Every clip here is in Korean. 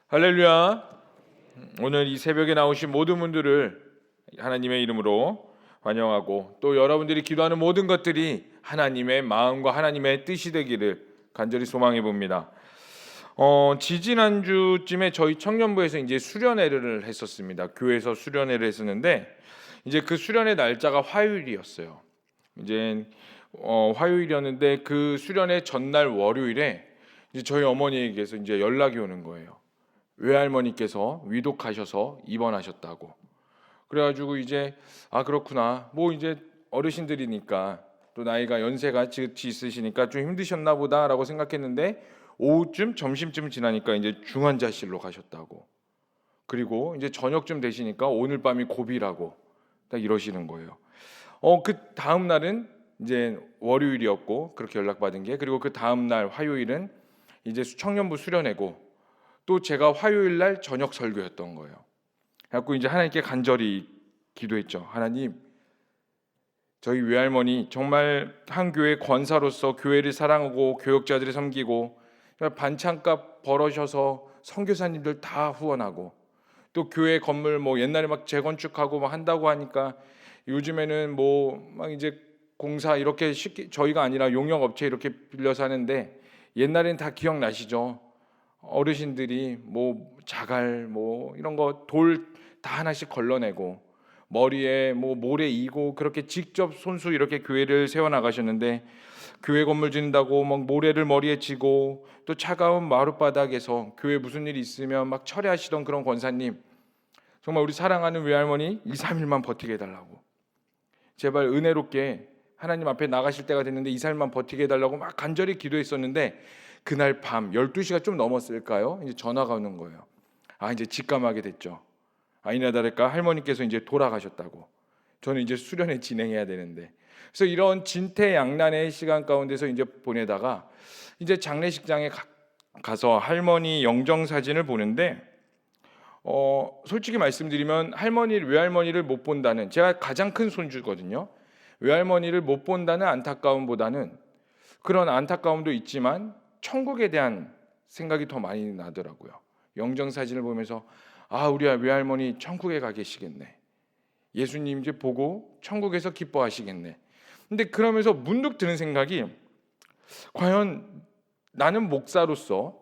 할렐루야. 오늘 이 새벽에 나오신 모든 분들을 하나님의 이름으로 환영하고, 또 여러분들이 기도하는 모든 것들이 하나님의 마음과 하나님의 뜻이 되기를 간절히 소망해 봅니다. 지지난주쯤에 저희 청년부에서 이제 수련회를 했었습니다. 교회에서 수련회를 했었는데, 이제 그 수련회 날짜가 화요일이었어요. 이제 화요일이었는데 그 수련회 전날 월요일에 이제 저희 어머니에게서 이제 연락이 오는 거예요. 외할머니께서 위독하셔서 입원하셨다고. 그래가지고 이제 그렇구나. 뭐 이제 어르신들이니까 또 나이가 연세가 지긋이 있으시니까 좀 힘드셨나 보다라고 생각했는데, 오후쯤 점심쯤 지나니까 이제 중환자실로 가셨다고. 그리고 이제 저녁쯤 되시니까 오늘 밤이 고비라고 딱 이러시는 거예요. 그 다음 날은 이제 월요일이었고 그렇게 연락받은 게, 그리고 그 다음 날 화요일은 이제 청년부 수련회고, 또 제가 화요일 날 저녁 설교였던 거예요. 그래갖고 이제 하나님께 간절히 기도했죠. 하나님, 저희 외할머니 정말 한 교회 권사로서 교회를 사랑하고 교역자들을 섬기고 반찬값 벌어셔서 선교사님들 다 후원하고, 또 교회 건물 뭐 옛날에 막 재건축하고 막 한다고 하니까 요즘에는 뭐 막 이제 공사 이렇게 쉽게, 저희가 아니라 용역업체 이렇게 빌려서 하는데, 옛날엔 다 기억나시죠? 어르신들이 뭐 자갈 뭐 이런 거 돌 다 하나씩 걸러내고 머리에 뭐 모래 이고 그렇게 직접 손수 이렇게 교회를 세워 나가셨는데, 교회 건물 짓는다고 막 모래를 머리에 지고 또 차가운 마룻바닥에서 교회 무슨 일 있으면 막 철회하시던 그런 권사님, 정말 우리 사랑하는 외할머니 2, 3일만 버티게 해달라고, 제발 은혜롭게 하나님 앞에 나가실 때가 됐는데 2, 3일만 버티게 해달라고 막 간절히 기도했었는데, 그날 밤 12시가 좀 넘었을까요? 이제 전화가 오는 거예요. 이제 직감하게 됐죠. 이나 다를까 할머니께서 이제 돌아가셨다고. 저는 이제 수련회 진행해야 되는데, 그래서 이런 진퇴양난의 시간 가운데서 이제 보내다가 이제 장례식장에 가서 할머니 영정 사진을 보는데, 솔직히 말씀드리면 외할머니를 못 본다는, 제가 가장 큰 손주거든요. 외할머니를 못 본다는 안타까움보다는, 그런 안타까움도 있지만 천국에 대한 생각이 더 많이 나더라고요. 영정 사진을 보면서 우리 외할머니 천국에 가 계시겠네. 예수님 이제 보고 천국에서 기뻐하시겠네. 근데 그러면서 문득 드는 생각이, 과연 나는 목사로서,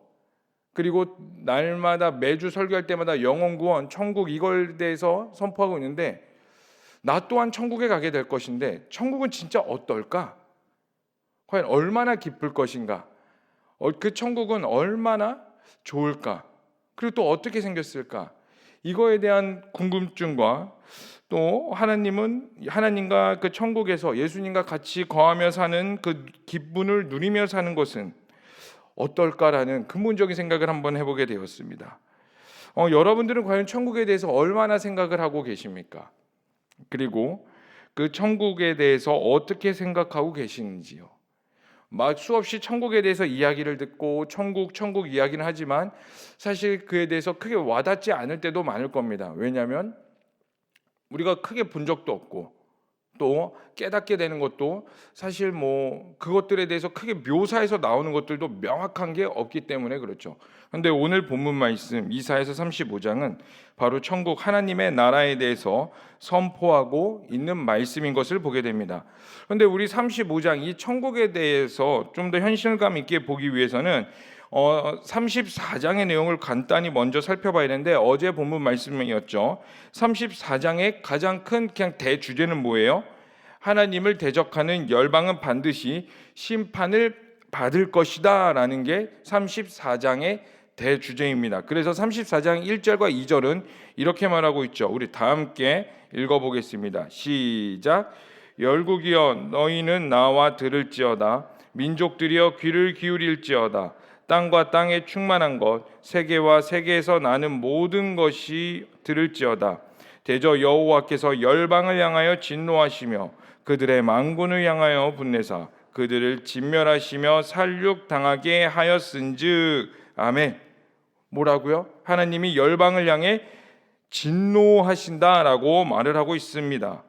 그리고 날마다 매주 설교할 때마다 영혼 구원, 천국 이걸 대해서 선포하고 있는데, 나 또한 천국에 가게 될 것인데 천국은 진짜 어떨까? 과연 얼마나 기쁠 것인가? 그 천국은 얼마나 좋을까? 그리고 또 어떻게 생겼을까? 이거에 대한 궁금증과, 또 하나님과 그 천국에서 예수님과 같이 거하며 사는 그 기분을 누리며 사는 것은 어떨까라는 근본적인 생각을 한번 해보게 되었습니다. 여러분들은 과연 천국에 대해서 얼마나 생각을 하고 계십니까? 그리고 그 천국에 대해서 어떻게 생각하고 계시는지요? 막 수없이 천국에 대해서 이야기를 듣고 천국 이야기는 하지만 사실 그에 대해서 크게 와닿지 않을 때도 많을 겁니다. 왜냐하면 우리가 크게 본 적도 없고, 또 깨닫게 되는 것도 사실 뭐 그것들에 대해서 크게 묘사해서 나오는 것들도 명확한 게 없기 때문에 그렇죠. 그런데 오늘 본문 말씀 이사야서 35장은 바로 천국, 하나님의 나라에 대해서 선포하고 있는 말씀인 것을 보게 됩니다. 그런데 우리 35장 이 천국에 대해서 좀 더 현실감 있게 보기 위해서는 34장의 내용을 간단히 먼저 살펴봐야 되는데, 어제 본문 말씀이었죠. 34장의 가장 큰 그냥 대주제는 뭐예요? 하나님을 대적하는 열방은 반드시 심판을 받을 것이다 라는 게 34장의 대주제입니다. 그래서 34장 1절과 2절은 이렇게 말하고 있죠. 우리 다 함께 읽어보겠습니다. 시작. 열국이여 너희는 나와 들을지어다. 민족들이여 귀를 기울일지어다. 땅과 땅에 충만한 것, 세계와 세계에서 나는 모든 것이 들을지어다. 대저 여호와께서 열방을 향하여 진노하시며 그들의 만군을 향하여 분내사 그들을 진멸하시며 살육당하게 하였은즉. 아멘. 뭐라고요? 하나님이 열방을 향해 진노하신다라고 말을 하고 있습니다.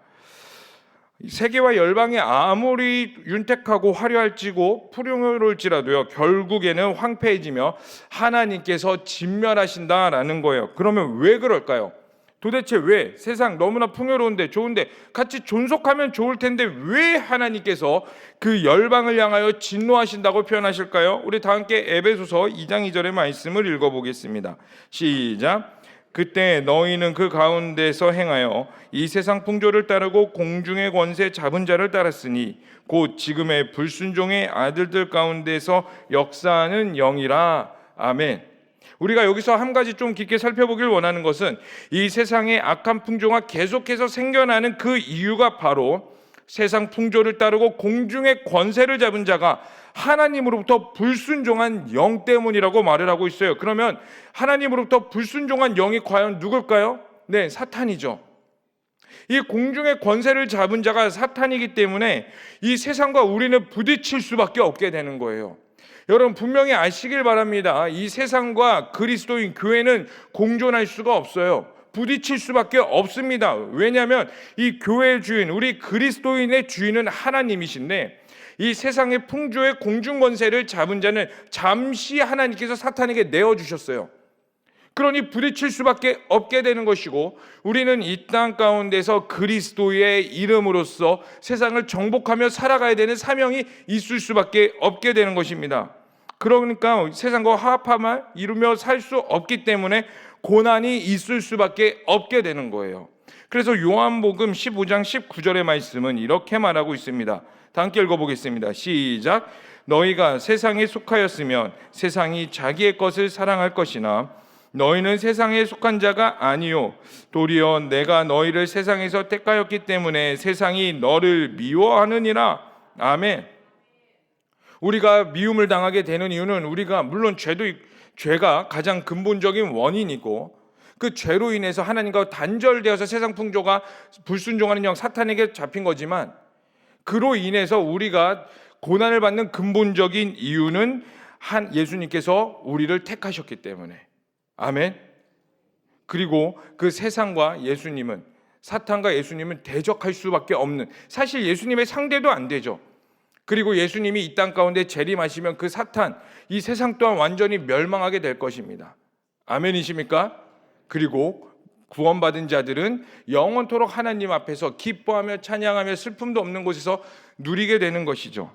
세계와 열방이 아무리 윤택하고 화려할지고 풍요로울지라도요, 결국에는 황폐해지며 하나님께서 진멸하신다라는 거예요. 그러면 왜 그럴까요? 도대체 왜? 세상 너무나 풍요로운데 좋은데 같이 존속하면 좋을 텐데 왜 하나님께서 그 열방을 향하여 진노하신다고 표현하실까요? 우리 다 함께 에베소서 2장 2절의 말씀을 읽어보겠습니다. 시작. 그때 너희는 그 가운데서 행하여 이 세상 풍조를 따르고 공중의 권세 잡은 자를 따랐으니 곧 지금의 불순종의 아들들 가운데서 역사하는 영이라. 아멘. 우리가 여기서 한 가지 좀 깊게 살펴보길 원하는 것은 이 세상의 악한 풍조가 계속해서 생겨나는 그 이유가 바로 세상 풍조를 따르고 공중의 권세를 잡은 자가 하나님으로부터 불순종한 영 때문이라고 말을 하고 있어요. 그러면 하나님으로부터 불순종한 영이 과연 누굴까요? 네, 사탄이죠. 이 공중의 권세를 잡은 자가 사탄이기 때문에 이 세상과 우리는 부딪힐 수밖에 없게 되는 거예요. 여러분 분명히 아시길 바랍니다. 이 세상과 그리스도인 교회는 공존할 수가 없어요. 부딪힐 수밖에 없습니다. 왜냐하면 이 교회의 주인, 우리 그리스도인의 주인은 하나님이신데 이 세상의 풍조의 공중 권세를 잡은 자는 잠시 하나님께서 사탄에게 내어주셨어요. 그러니 부딪힐 수밖에 없게 되는 것이고 우리는 이 땅 가운데서 그리스도의 이름으로써 세상을 정복하며 살아가야 되는 사명이 있을 수밖에 없게 되는 것입니다. 그러니까 세상과 화합함을 이루며 살 수 없기 때문에 고난이 있을 수밖에 없게 되는 거예요. 그래서 요한복음 15장 19절의 말씀은 이렇게 말하고 있습니다. 다 함께 읽어보겠습니다. 시작. 너희가 세상에 속하였으면 세상이 자기의 것을 사랑할 것이나 너희는 세상에 속한 자가 아니요 도리어 내가 너희를 세상에서 택하였기 때문에 세상이 너를 미워하느니라. 아멘. 우리가 미움을 당하게 되는 이유는 우리가 물론 죄가 가장 근본적인 원인이고 그 죄로 인해서 하나님과 단절되어서 세상 풍조가 불순종하는 영 사탄에게 잡힌 거지만 그로 인해서 우리가 고난을 받는 근본적인 이유는 예수님께서 우리를 택하셨기 때문에. 아멘. 그리고 그 세상과 예수님은, 사탄과 예수님은 대적할 수밖에 없는, 사실 예수님의 상대도 안 되죠. 그리고 예수님이 이 땅 가운데 재림하시면 그 사탄, 이 세상 또한 완전히 멸망하게 될 것입니다. 아멘이십니까? 그리고 구원받은 자들은 영원토록 하나님 앞에서 기뻐하며 찬양하며 슬픔도 없는 곳에서 누리게 되는 것이죠.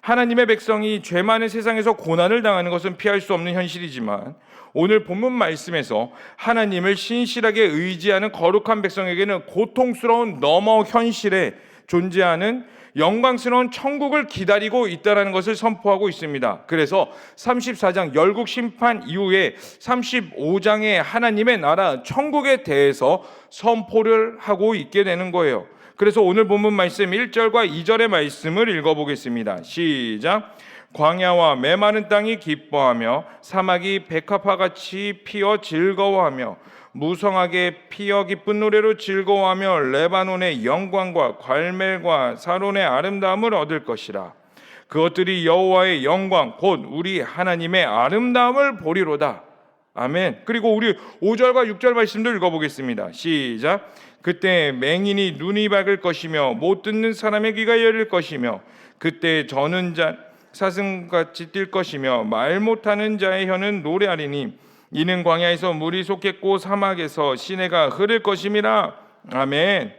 하나님의 백성이 죄 많은 세상에서 고난을 당하는 것은 피할 수 없는 현실이지만 오늘 본문 말씀에서 하나님을 신실하게 의지하는 거룩한 백성에게는 고통스러운 너머 현실에 존재하는 영광스러운 천국을 기다리고 있다는 것을 선포하고 있습니다. 그래서 34장 열국 심판 이후에 35장의 하나님의 나라 천국에 대해서 선포를 하고 있게 되는 거예요. 그래서 오늘 본문 말씀 1절과 2절의 말씀을 읽어보겠습니다. 시작. 광야와 메마른 땅이 기뻐하며 사막이 백합화같이 피어 즐거워하며 무성하게 피어 기쁜 노래로 즐거워하며 레바논의 영광과 갈멜과 사론의 아름다움을 얻을 것이라. 그것들이 여호와의 영광 곧 우리 하나님의 아름다움을 보리로다. 아멘. 그리고 우리 5절과 6절 말씀도 읽어보겠습니다. 시작. 그때 맹인이 눈이 밝을 것이며 못 듣는 사람의 귀가 열릴 것이며 그때 저는 자 사슴같이 뛸 것이며 말 못하는 자의 혀는 노래하리니 이는 광야에서 물이 솟겠고 사막에서 시내가 흐를 것임이라. 아멘.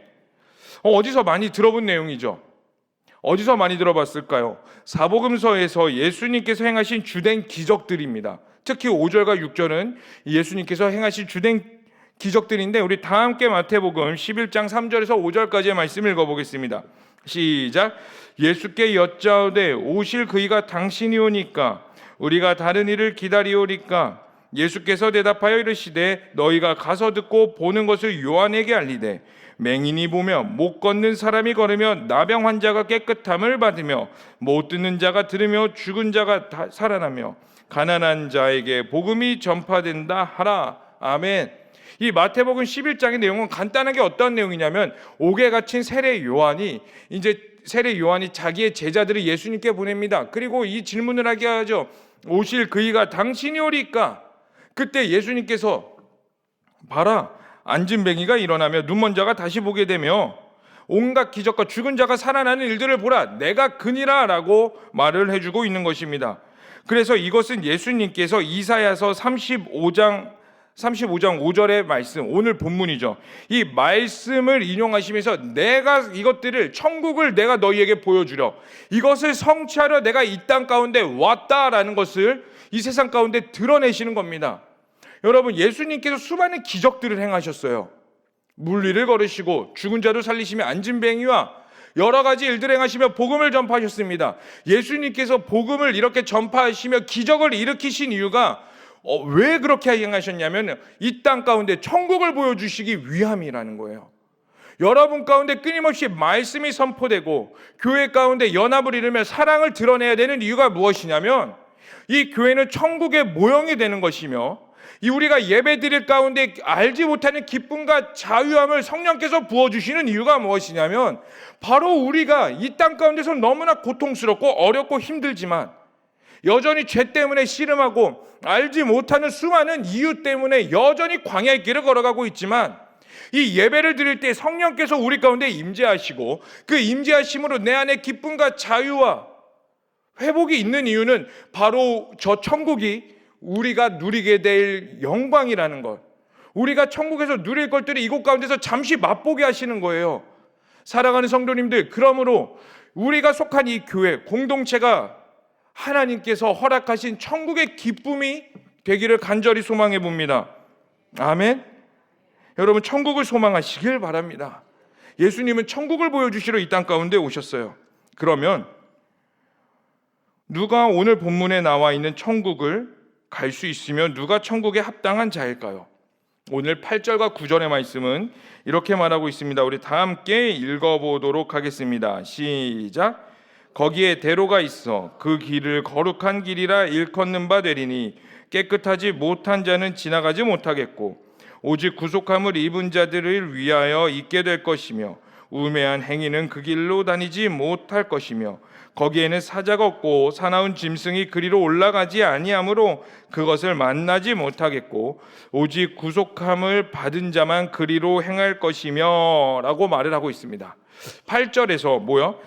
어디서 많이 들어본 내용이죠? 어디서 많이 들어봤을까요? 사복음서에서 예수님께서 행하신 주된 기적들입니다. 특히 5절과 6절은 예수님께서 행하신 주된 기적들인데 우리 다 함께 마태복음 11장 3절에서 5절까지의 말씀을 읽어보겠습니다. 시작. 예수께 여짜오되 오실 그이가 당신이오니까 우리가 다른 이를 기다리오리까. 예수께서 대답하여 이르시되 너희가 가서 듣고 보는 것을 요한에게 알리되 맹인이 보며 못 걷는 사람이 걸으며 나병 환자가 깨끗함을 받으며 못 듣는 자가 들으며 죽은 자가 살아나며 가난한 자에게 복음이 전파된다 하라. 아멘. 이 마태복음 11장의 내용은 간단하게 어떤 내용이냐면 옥에 갇힌 세례 요한이 자기의 제자들을 예수님께 보냅니다. 그리고 이 질문을 하게 하죠. 오실 그이가 당신이 오리까? 그때 예수님께서 봐라 앉은 뱅이가 일어나며 눈먼 자가 다시 보게 되며 온갖 기적과 죽은 자가 살아나는 일들을 보라. 내가 그니라 라고 말을 해주고 있는 것입니다. 그래서 이것은 예수님께서 이사야서 35장 5절의 말씀, 오늘 본문이죠. 이 말씀을 인용하시면서 내가 이것들을, 천국을 내가 너희에게 보여주려, 이것을 성취하려 내가 이 땅 가운데 왔다라는 것을 이 세상 가운데 드러내시는 겁니다. 여러분, 예수님께서 수많은 기적들을 행하셨어요. 물리를 걸으시고 죽은 자도 살리시며 안진뱅이와 여러 가지 일들을 행하시며 복음을 전파하셨습니다. 예수님께서 복음을 이렇게 전파하시며 기적을 일으키신 이유가 왜 그렇게 행하셨냐면 이 땅 가운데 천국을 보여주시기 위함이라는 거예요. 여러분 가운데 끊임없이 말씀이 선포되고 교회 가운데 연합을 이루며 사랑을 드러내야 되는 이유가 무엇이냐면 이 교회는 천국의 모형이 되는 것이며 이 우리가 예배드릴 가운데 알지 못하는 기쁨과 자유함을 성령께서 부어주시는 이유가 무엇이냐면 바로 우리가 이 땅 가운데서 너무나 고통스럽고 어렵고 힘들지만 여전히 죄 때문에 씨름하고 알지 못하는 수많은 이유 때문에 여전히 광야의 길을 걸어가고 있지만 이 예배를 드릴 때 성령께서 우리 가운데 임재하시고 그 임재하심으로 내 안에 기쁨과 자유와 회복이 있는 이유는 바로 저 천국이 우리가 누리게 될 영광이라는 것, 우리가 천국에서 누릴 것들이 이곳 가운데서 잠시 맛보게 하시는 거예요. 사랑하는 성도님들, 그러므로 우리가 속한 이 교회 공동체가 하나님께서 허락하신 천국의 기쁨이 되기를 간절히 소망해 봅니다. 아멘. 여러분, 천국을 소망하시길 바랍니다. 예수님은 천국을 보여주시러 이 땅 가운데 오셨어요. 그러면 누가 오늘 본문에 나와 있는 천국을 갈 수 있으면 누가 천국에 합당한 자일까요? 오늘 8절과 9절의 말씀은 이렇게 말하고 있습니다. 우리 다 함께 읽어보도록 하겠습니다. 시작. 거기에 대로가 있어 그 길을 거룩한 길이라 일컫는 바 되리니 깨끗하지 못한 자는 지나가지 못하겠고 오직 구속함을 입은 자들을 위하여 있게 될 것이며 우매한 행위는 그 길로 다니지 못할 것이며 거기에는 사자가 없고 사나운 짐승이 그리로 올라가지 아니하므로 그것을 만나지 못하겠고 오직 구속함을 받은 자만 그리로 행할 것이며 라고 말을 하고 있습니다. 8절에서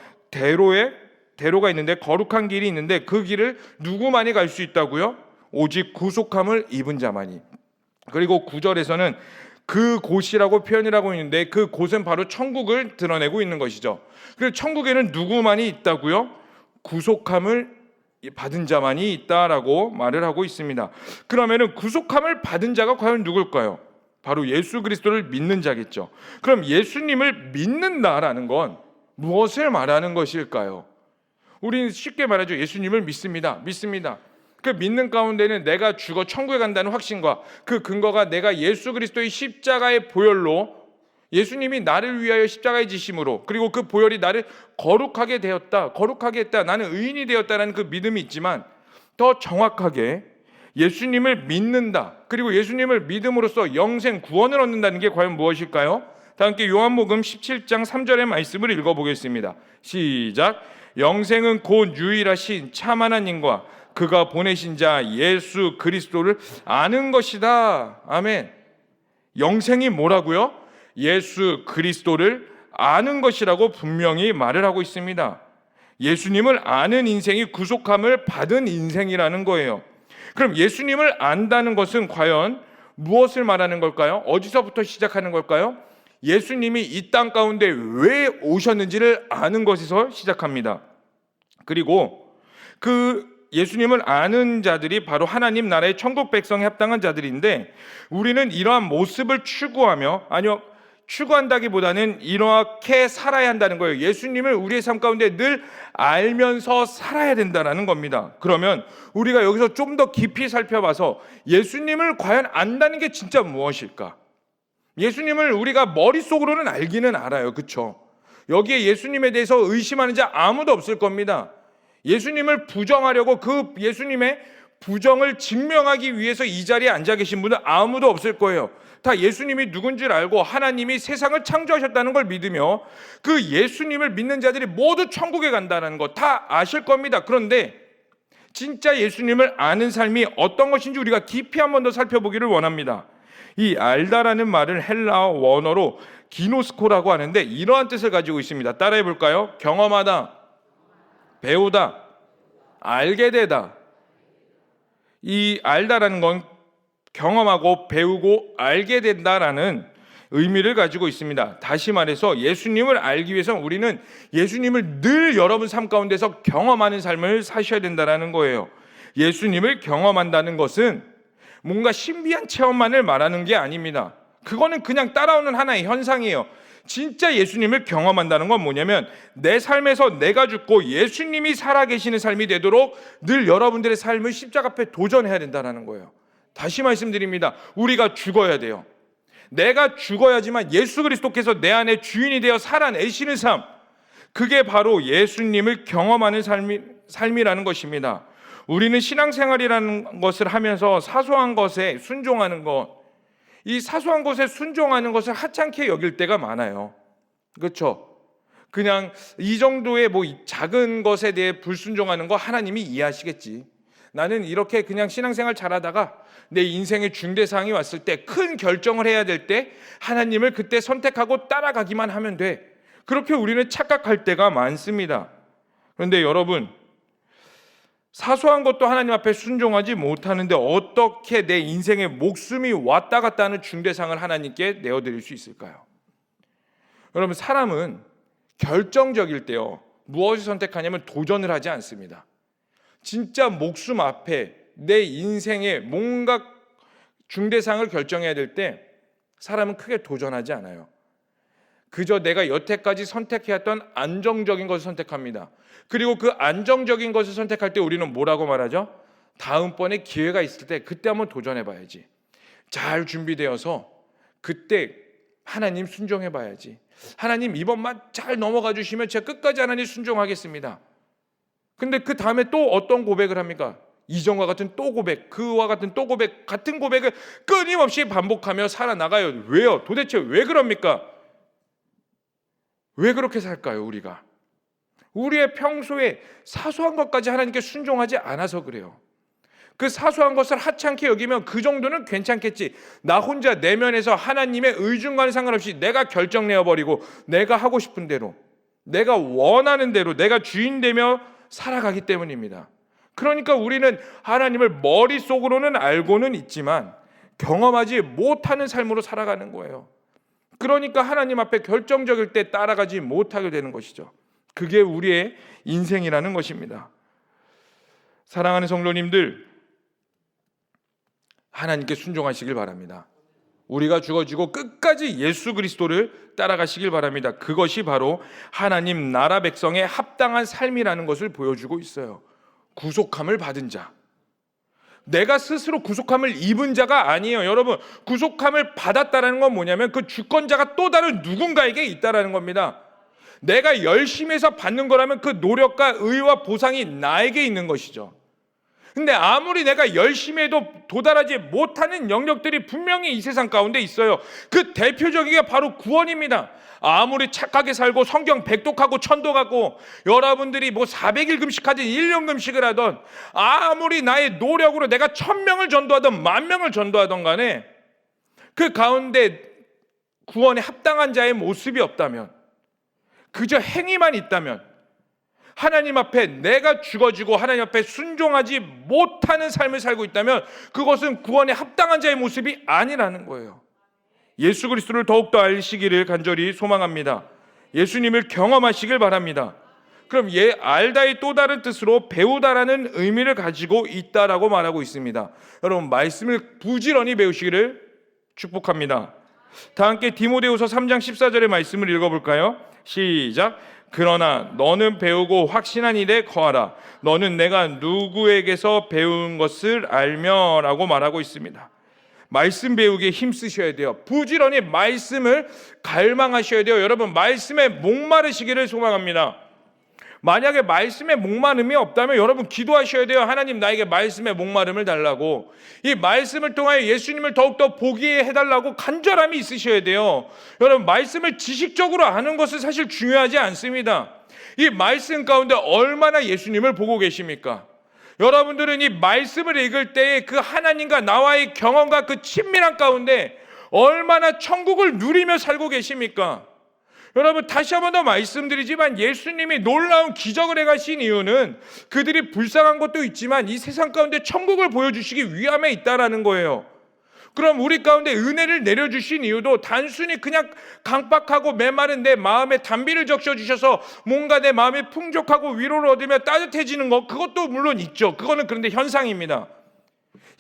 대로가 있는데 거룩한 길이 있는데 그 길을 누구만이 갈 수 있다고요? 오직 구속함을 입은 자만이. 그리고 9절에서는 그 곳이라고 표현을 하고 있는데 그 곳은 바로 천국을 드러내고 있는 것이죠. 그리고 천국에는 누구만이 있다고요? 구속함을 받은 자만이 있다라고 말을 하고 있습니다. 그러면은 구속함을 받은 자가 과연 누굴까요? 바로 예수 그리스도를 믿는 자겠죠. 그럼 예수님을 믿는다라는 건 무엇을 말하는 것일까요? 우리는 쉽게 말하죠. 예수님을 믿습니다. 그 믿는 가운데는 내가 죽어 천국에 간다는 확신과 그 근거가 내가 예수 그리스도의 십자가의 보혈로 예수님이 나를 위하여 십자가에 지심으로 그리고 그 보혈이 나를 거룩하게 했다, 나는 의인이 되었다라는 그 믿음이 있지만 더 정확하게 예수님을 믿는다, 그리고 예수님을 믿음으로써 영생 구원을 얻는다는 게 과연 무엇일까요? 다 함께 요한복음 17장 3절의 말씀을 읽어보겠습니다. 시작. 영생은 곧 유일하신 참 하나님과 그가 보내신 자 예수 그리스도를 아는 것이다. 아멘. 영생이 뭐라고요? 예수 그리스도를 아는 것이라고 분명히 말을 하고 있습니다. 예수님을 아는 인생이 구속함을 받은 인생이라는 거예요. 그럼 예수님을 안다는 것은 과연 무엇을 말하는 걸까요? 어디서부터 시작하는 걸까요? 예수님이 이 땅 가운데 왜 오셨는지를 아는 것에서 시작합니다. 그리고 그 예수님을 아는 자들이 바로 하나님 나라의 천국 백성에 합당한 자들인데 우리는 이러한 모습을 추구한다기보다는 이렇게 살아야 한다는 거예요. 예수님을 우리의 삶 가운데 늘 알면서 살아야 된다는 겁니다. 그러면 우리가 여기서 좀 더 깊이 살펴봐서 예수님을 과연 안다는 게 진짜 무엇일까? 예수님을 우리가 머릿속으로는 알기는 알아요. 그렇죠? 여기에 예수님에 대해서 의심하는 자 아무도 없을 겁니다. 예수님을 부정하려고 그 예수님의 부정을 증명하기 위해서 이 자리에 앉아 계신 분은 아무도 없을 거예요. 다 예수님이 누군지 알고 하나님이 세상을 창조하셨다는 걸 믿으며 그 예수님을 믿는 자들이 모두 천국에 간다는 거 다 아실 겁니다. 그런데 진짜 예수님을 아는 삶이 어떤 것인지 우리가 깊이 한 번 더 살펴보기를 원합니다. 이 알다라는 말은 헬라어 원어로 기노스코라고 하는데 이러한 뜻을 가지고 있습니다. 따라해 볼까요? 경험하다, 배우다, 알게 되다. 이 알다라는 건 경험하고 배우고 알게 된다라는 의미를 가지고 있습니다. 다시 말해서 예수님을 알기 위해서는 우리는 예수님을 늘 여러분 삶 가운데서 경험하는 삶을 사셔야 된다는 거예요. 예수님을 경험한다는 것은 뭔가 신비한 체험만을 말하는 게 아닙니다. 그거는 그냥 따라오는 하나의 현상이에요. 진짜 예수님을 경험한다는 건 뭐냐면 내 삶에서 내가 죽고 예수님이 살아계시는 삶이 되도록 늘 여러분들의 삶을 십자가 앞에 도전해야 된다는 거예요. 다시 말씀드립니다. 우리가 죽어야 돼요. 내가 죽어야지만 예수 그리스도께서 내 안에 주인이 되어 살아내시는 삶, 그게 바로 예수님을 경험하는 삶이라는 것입니다. 우리는 신앙생활이라는 것을 하면서 사소한 것에 순종하는 것, 이 사소한 것에 순종하는 것을 하찮게 여길 때가 많아요. 그렇죠? 그냥 이 정도의 작은 것에 대해 불순종하는 거 하나님이 이해하시겠지. 나는 이렇게 그냥 신앙생활 잘하다가 내 인생의 중대사항이 왔을 때, 큰 결정을 해야 될 때 하나님을 그때 선택하고 따라가기만 하면 돼. 그렇게 우리는 착각할 때가 많습니다. 그런데 여러분, 사소한 것도 하나님 앞에 순종하지 못하는데 어떻게 내 인생의 목숨이 왔다 갔다 하는 중대상을 하나님께 내어드릴 수 있을까요? 여러분, 사람은 결정적일 때요, 무엇을 선택하냐면 도전을 하지 않습니다. 진짜 목숨 앞에 내 인생의 뭔가 중대상을 결정해야 될 때 사람은 크게 도전하지 않아요. 그저 내가 여태까지 선택해왔던 안정적인 것을 선택합니다. 그리고 그 안정적인 것을 선택할 때 우리는 뭐라고 말하죠? 다음번에 기회가 있을 때 그때 한번 도전해봐야지. 잘 준비되어서 그때 하나님 순종해봐야지. 하나님 이번만 잘 넘어가 주시면 제가 끝까지 하나님 순종하겠습니다. 근데 그 다음에 또 어떤 고백을 합니까? 이전과 같은 또 고백, 그와 같은 또 고백, 같은 고백을 끊임없이 반복하며 살아나가요. 왜요? 도대체 왜 그럽니까? 왜 그렇게 살까요, 우리가? 우리의 평소에 사소한 것까지 하나님께 순종하지 않아서 그래요. 그 사소한 것을 하찮게 여기면 그 정도는 괜찮겠지. 나 혼자 내면에서 하나님의 의중과는 상관없이 내가 결정 내어버리고 내가 하고 싶은 대로, 내가 원하는 대로 내가 주인 되며 살아가기 때문입니다. 그러니까 우리는 하나님을 머릿속으로는 알고는 있지만 경험하지 못하는 삶으로 살아가는 거예요. 그러니까 하나님 앞에 결정적일 때 따라가지 못하게 되는 것이죠. 그게 우리의 인생이라는 것입니다. 사랑하는 성도님들, 하나님께 순종하시길 바랍니다. 우리가 죽어지고 끝까지 예수 그리스도를 따라가시길 바랍니다. 그것이 바로 하나님 나라 백성의 합당한 삶이라는 것을 보여주고 있어요. 구속함을 받은 자, 내가 스스로 구속함을 입은 자가 아니에요. 여러분, 구속함을 받았다는 건 뭐냐면 그 주권자가 또 다른 누군가에게 있다는 겁니다. 내가 열심히 해서 받는 거라면 그 노력과 의와 보상이 나에게 있는 것이죠. 근데 아무리 내가 열심히 해도 도달하지 못하는 영역들이 분명히 이 세상 가운데 있어요. 그 대표적인 게 바로 구원입니다. 아무리 착하게 살고 성경 백독하고 천독하고 여러분들이 400일 금식하든 1년 금식을 하든 아무리 나의 노력으로 내가 1000명을 전도하든 10,000명을 전도하든 간에 그 가운데 구원에 합당한 자의 모습이 없다면, 그저 행위만 있다면, 하나님 앞에 내가 죽어지고 하나님 앞에 순종하지 못하는 삶을 살고 있다면 그것은 구원에 합당한 자의 모습이 아니라는 거예요. 예수 그리스도를 더욱더 알시기를 간절히 소망합니다. 예수님을 경험하시길 바랍니다. 그럼 알다의 또 다른 뜻으로 배우다라는 의미를 가지고 있다라고 말하고 있습니다. 여러분, 말씀을 부지런히 배우시기를 축복합니다. 다 함께 디모데후서 3장 14절의 말씀을 읽어볼까요? 시작. 그러나 너는 배우고 확신한 일에 거하라. 너는 내가 누구에게서 배운 것을 알며 라고 말하고 있습니다. 말씀 배우기에 힘쓰셔야 돼요. 부지런히 말씀을 갈망하셔야 돼요. 여러분, 말씀에 목마르시기를 소망합니다. 만약에 말씀에 목마름이 없다면 여러분 기도하셔야 돼요. 하나님, 나에게 말씀의 목마름을 달라고. 이 말씀을 통하여 예수님을 더욱더 보게 해달라고 간절함이 있으셔야 돼요. 여러분, 말씀을 지식적으로 아는 것은 사실 중요하지 않습니다. 이 말씀 가운데 얼마나 예수님을 보고 계십니까? 여러분들은 이 말씀을 읽을 때에 그 하나님과 나와의 경험과 그 친밀한 가운데 얼마나 천국을 누리며 살고 계십니까? 여러분, 다시 한 번 더 말씀드리지만 예수님이 놀라운 기적을 해가신 이유는 그들이 불쌍한 것도 있지만 이 세상 가운데 천국을 보여주시기 위함에 있다라는 거예요. 그럼 우리 가운데 은혜를 내려주신 이유도 단순히 그냥 강박하고 메마른 내 마음에 단비를 적셔주셔서 뭔가 내 마음이 풍족하고 위로를 얻으며 따뜻해지는 것, 그것도 물론 있죠. 그거는 그런데 현상입니다.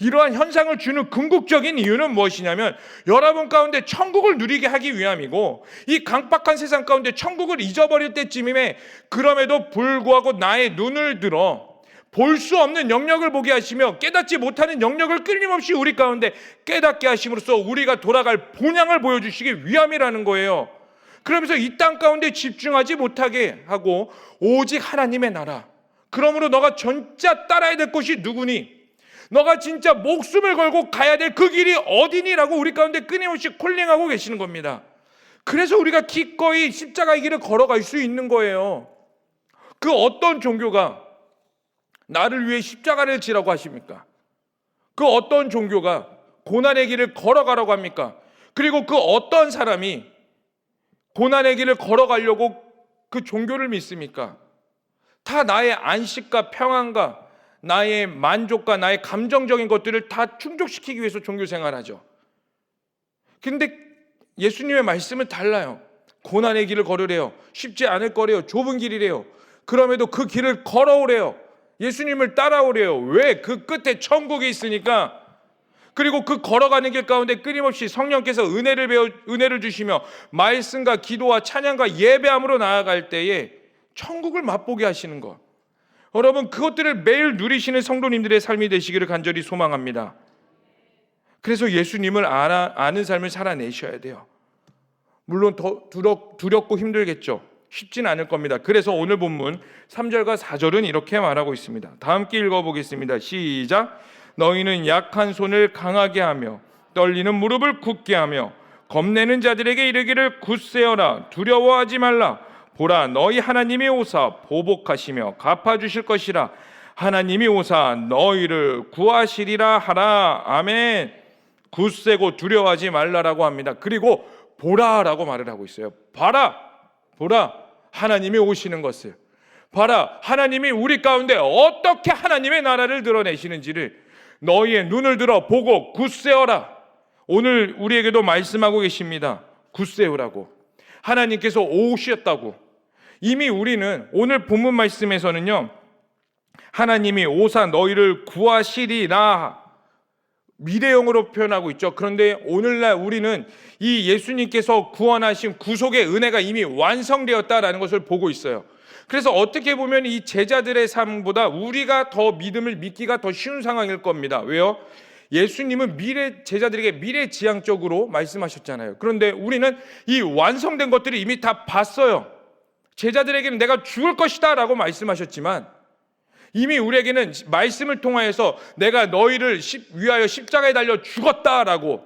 이러한 현상을 주는 궁극적인 이유는 무엇이냐면 여러분 가운데 천국을 누리게 하기 위함이고, 이 강박한 세상 가운데 천국을 잊어버릴 때쯤임에 그럼에도 불구하고 나의 눈을 들어 볼 수 없는 영역을 보게 하시며 깨닫지 못하는 영역을 끊임없이 우리 가운데 깨닫게 하심으로써 우리가 돌아갈 본향을 보여주시기 위함이라는 거예요. 그러면서 이 땅 가운데 집중하지 못하게 하고 오직 하나님의 나라, 그러므로 너가 진짜 따라야 될 것이 누구니? 너가 진짜 목숨을 걸고 가야 될 그 길이 어디니라고 우리 가운데 끊임없이 콜링하고 계시는 겁니다. 그래서 우리가 기꺼이 십자가의 길을 걸어갈 수 있는 거예요. 그 어떤 종교가 나를 위해 십자가를 지라고 하십니까? 그 어떤 종교가 고난의 길을 걸어가라고 합니까? 그리고 그 어떤 사람이 고난의 길을 걸어가려고 그 종교를 믿습니까? 다 나의 안식과 평안과 나의 만족과 나의 감정적인 것들을 다 충족시키기 위해서 종교 생활하죠. 근데 예수님의 말씀은 달라요. 고난의 길을 걸으래요. 쉽지 않을 거래요. 좁은 길이래요. 그럼에도 그 길을 걸어오래요. 예수님을 따라오래요. 왜? 그 끝에 천국이 있으니까. 그리고 그 걸어가는 길 가운데 끊임없이 성령께서 은혜를 주시며 말씀과 기도와 찬양과 예배함으로 나아갈 때에 천국을 맛보게 하시는 것. 여러분, 그것들을 매일 누리시는 성도님들의 삶이 되시기를 간절히 소망합니다. 그래서 예수님을 아는 삶을 살아내셔야 돼요. 물론 더 두렵고 힘들겠죠. 쉽진 않을 겁니다. 그래서 오늘 본문 3절과 4절은 이렇게 말하고 있습니다. 다 함께 읽어보겠습니다. 시작. 너희는 약한 손을 강하게 하며 떨리는 무릎을 굳게 하며 겁내는 자들에게 이르기를 굳세어라, 두려워하지 말라. 보라, 너희 하나님이 오사 보복하시며 갚아주실 것이라. 하나님이 오사 너희를 구하시리라 하라. 아멘. 굳세고 두려워하지 말라라고 합니다. 그리고 보라라고 말을 하고 있어요. 봐라, 보라, 하나님이 오시는 것을 봐라. 하나님이 우리 가운데 어떻게 하나님의 나라를 드러내시는지를 너희의 눈을 들어 보고 굳세어라. 오늘 우리에게도 말씀하고 계십니다. 굳세우라고. 하나님께서 오셨다고. 이미 우리는 오늘 본문 말씀에서는요, 하나님이 오사 너희를 구하시리라 미래형으로 표현하고 있죠. 그런데 오늘날 우리는 이 예수님께서 구원하신 구속의 은혜가 이미 완성되었다라는 것을 보고 있어요. 그래서 어떻게 보면 이 제자들의 삶보다 우리가 더 믿음을 믿기가 더 쉬운 상황일 겁니다. 왜요? 예수님은 제자들에게 미래지향적으로 말씀하셨잖아요. 그런데 우리는 이 완성된 것들을 이미 다 봤어요. 제자들에게는 내가 죽을 것이다 라고 말씀하셨지만 이미 우리에게는 말씀을 통하여서 내가 너희를 위하여 십자가에 달려 죽었다라고,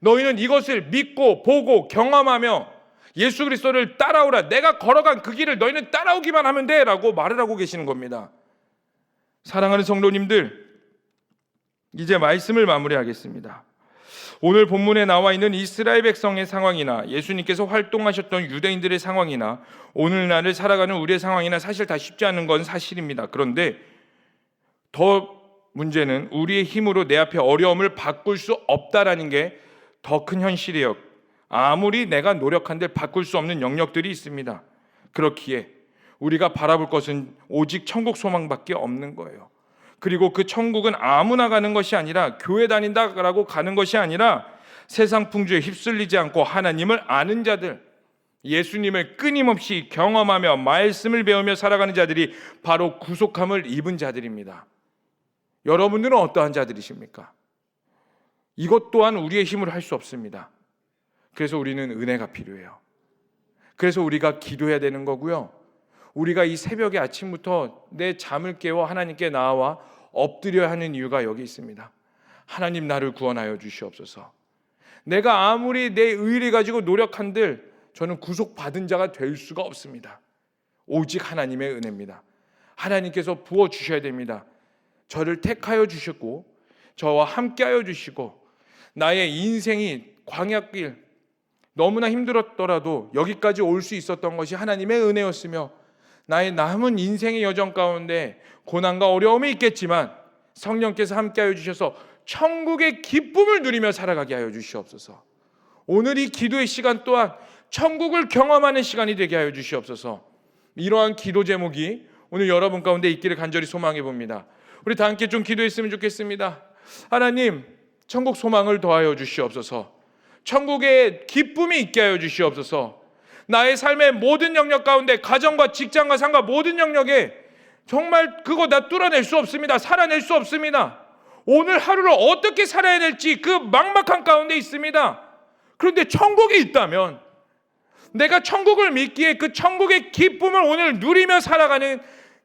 너희는 이것을 믿고 보고 경험하며 예수 그리스도를 따라오라, 내가 걸어간 그 길을 너희는 따라오기만 하면 돼 라고 말을 하고 계시는 겁니다. 사랑하는 성도님들, 이제 말씀을 마무리하겠습니다. 오늘 본문에 나와 있는 이스라엘 백성의 상황이나 예수님께서 활동하셨던 유대인들의 상황이나 오늘날을 살아가는 우리의 상황이나 사실 다 쉽지 않은 건 사실입니다. 그런데 더 문제는 우리의 힘으로 내 앞에 어려움을 바꿀 수 없다라는 게 더 큰 현실이에요. 아무리 내가 노력한들 바꿀 수 없는 영역들이 있습니다. 그렇기에 우리가 바라볼 것은 오직 천국 소망밖에 없는 거예요. 그리고 그 천국은 아무나 가는 것이 아니라 교회 다닌다라고 가는 것이 아니라 세상 풍조에 휩쓸리지 않고 하나님을 아는 자들, 예수님을 끊임없이 경험하며 말씀을 배우며 살아가는 자들이 바로 구속함을 입은 자들입니다. 여러분들은 어떠한 자들이십니까? 이것 또한 우리의 힘으로 할 수 없습니다. 그래서 우리는 은혜가 필요해요. 그래서 우리가 기도해야 되는 거고요. 우리가 이 새벽에 아침부터 내 잠을 깨워 하나님께 나와 엎드려야 하는 이유가 여기 있습니다. 하나님, 나를 구원하여 주시옵소서. 내가 아무리 내 의를 가지고 노력한들 저는 구속받은 자가 될 수가 없습니다. 오직 하나님의 은혜입니다. 하나님께서 부어주셔야 됩니다. 저를 택하여 주셨고 저와 함께하여 주시고 나의 인생이 광야길 너무나 힘들었더라도 여기까지 올 수 있었던 것이 하나님의 은혜였으며 나의 남은 인생의 여정 가운데 고난과 어려움이 있겠지만 성령께서 함께하여 주셔서 천국의 기쁨을 누리며 살아가게 하여 주시옵소서. 오늘 이 기도의 시간 또한 천국을 경험하는 시간이 되게 하여 주시옵소서. 이러한 기도 제목이 오늘 여러분 가운데 있기를 간절히 소망해 봅니다. 우리 다 함께 좀 기도했으면 좋겠습니다. 하나님, 천국 소망을 더하여 주시옵소서. 천국의 기쁨이 있게 하여 주시옵소서. 나의 삶의 모든 영역 가운데 가정과 직장과 삶과 모든 영역에 정말 그거 다 뚫어낼 수 없습니다. 살아낼 수 없습니다. 오늘 하루를 어떻게 살아야 될지 그 막막한 가운데 있습니다. 그런데 천국이 있다면 내가 천국을 믿기에 그 천국의 기쁨을 오늘 누리며 살아가는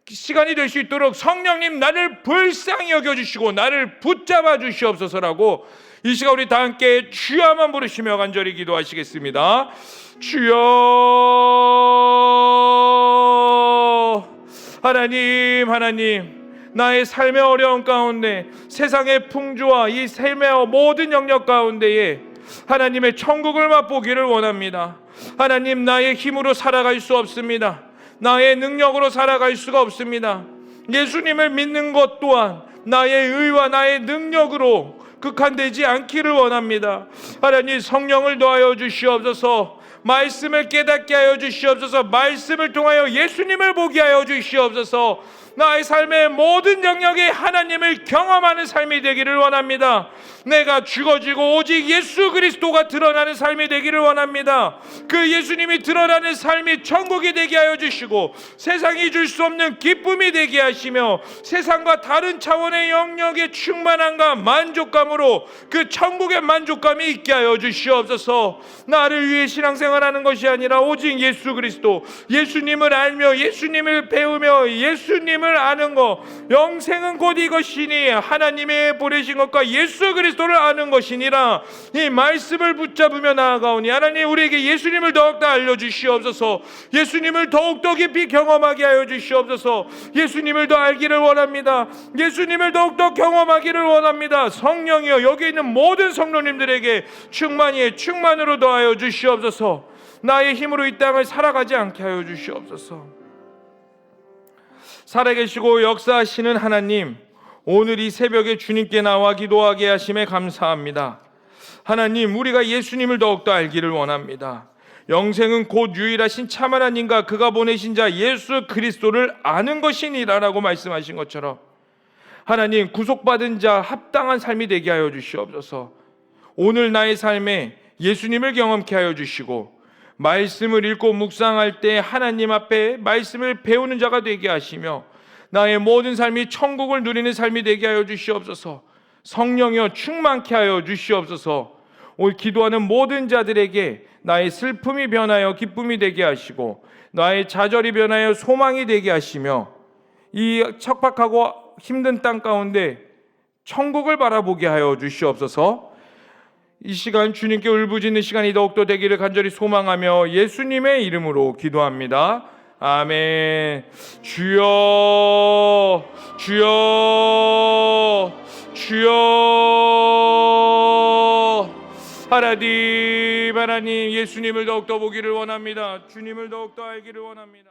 시간이 될 수 있도록 성령님 나를 불쌍히 여겨주시고 나를 붙잡아 주시옵소서라고 이 시간 우리 다 함께 주여만 부르시며 간절히 기도하시겠습니다. 주여. 하나님, 나의 삶의 어려움 가운데 세상의 풍조와 이 삶의 모든 영역 가운데에 하나님의 천국을 맛보기를 원합니다. 하나님, 나의 힘으로 살아갈 수 없습니다. 나의 능력으로 살아갈 수가 없습니다. 예수님을 믿는 것 또한 나의 의와 나의 능력으로 극한되지 않기를 원합니다. 하나님, 성령을 더하여 주시옵소서. 말씀을 깨닫게 하여 주시옵소서. 말씀을 통하여 예수님을 보게 하여 주시옵소서. 나의 삶의 모든 영역에 하나님을 경험하는 삶이 되기를 원합니다. 내가 죽어지고 오직 예수 그리스도가 드러나는 삶이 되기를 원합니다. 그 예수님이 드러나는 삶이 천국이 되게 하여 주시고 세상이 줄 수 없는 기쁨이 되게 하시며 세상과 다른 차원의 영역의 충만함과 만족감으로 그 천국의 만족감이 있게 하여 주시옵소서. 나를 위해 신앙생활하는 것이 아니라 오직 예수 그리스도, 예수님을 알며 예수님을 배우며 예수님을 아는 것, 영생은 곧 이것이니 하나님의 보내신 것과 예수 그리스도를 아는 것이니라. 이 말씀을 붙잡으며 나아가오니 하나님, 우리에게 예수님을 더욱더 알려주시옵소서. 예수님을 더욱더 깊이 경험하게 하여 주시옵소서. 예수님을 더 알기를 원합니다. 예수님을 더욱더 경험하기를 원합니다. 성령이여, 여기 있는 모든 성도님들에게 충만히 충만으로 더하여 주시옵소서. 나의 힘으로 이 땅을 살아가지 않게 하여 주시옵소서. 살아계시고 역사하시는 하나님, 오늘 이 새벽에 주님께 나와 기도하게 하심에 감사합니다. 하나님, 우리가 예수님을 더욱더 알기를 원합니다. 영생은 곧 유일하신 참 하나님과 그가 보내신 자 예수 그리스도를 아는 것이니라 라고 말씀하신 것처럼 하나님, 구속받은 자 합당한 삶이 되게 하여 주시옵소서. 오늘 나의 삶에 예수님을 경험케 하여 주시고 말씀을 읽고 묵상할 때 하나님 앞에 말씀을 배우는 자가 되게 하시며 나의 모든 삶이 천국을 누리는 삶이 되게 하여 주시옵소서. 성령이여, 충만케 하여 주시옵소서. 오늘 기도하는 모든 자들에게 나의 슬픔이 변하여 기쁨이 되게 하시고 나의 좌절이 변하여 소망이 되게 하시며 이 척박하고 힘든 땅 가운데 천국을 바라보게 하여 주시옵소서. 이 시간 주님께 울부짖는 시간이 더욱더 되기를 간절히 소망하며 예수님의 이름으로 기도합니다. 아멘. 주여, 주여, 주여. 하나님, 하나님, 예수님을 더욱더 보기를 원합니다. 주님을 더욱더 알기를 원합니다.